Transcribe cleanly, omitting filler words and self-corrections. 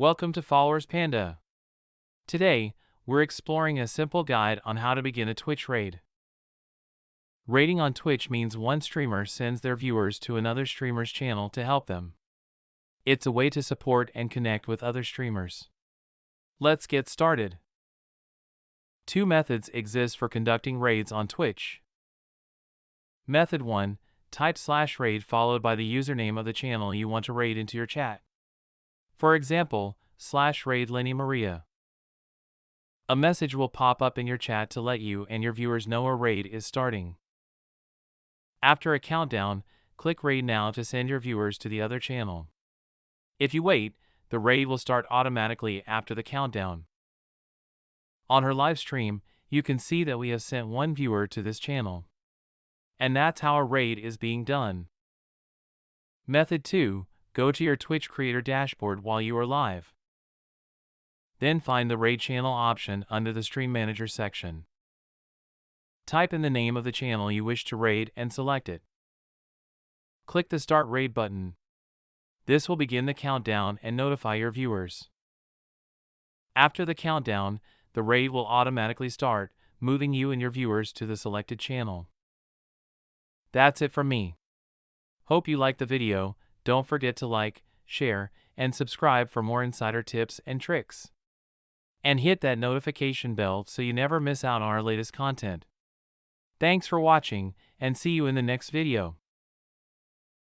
Welcome to Followers Panda. Today, we're exploring a simple guide on how to begin a Twitch raid. Raiding on Twitch means one streamer sends their viewers to another streamer's channel to help them. It's a way to support and connect with other streamers. Let's get started. Two methods exist for conducting raids on Twitch. Method 1. Type /raid followed by the username of the channel you want to raid into your chat. For example, /raid Lenny Maria. A message will pop up in your chat to let you and your viewers know a raid is starting. After a countdown, click Raid Now to send your viewers to the other channel. If you wait, the raid will start automatically after the countdown. On her live stream, you can see that we have sent one viewer to this channel. And that's how a raid is being done. Method 2. Go to your Twitch creator dashboard while you are live. Then find the Raid Channel option under the Stream Manager section. Type in the name of the channel you wish to raid and select it. Click the Start Raid button. This will begin the countdown and notify your viewers. After the countdown, the raid will automatically start, moving you and your viewers to the selected channel. That's it from me. Hope you liked the video. Don't forget to like, share, and subscribe for more insider tips and tricks. And hit that notification bell so you never miss out on our latest content. Thanks for watching, and see you in the next video.